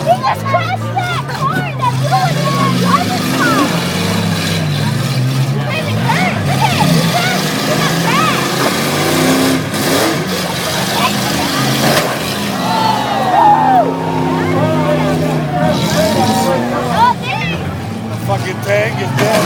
just crashed that car and that blew it in that driver's car. He's even hurt. Look at it. He's hurt. He got crashed. The fucking tank is dead.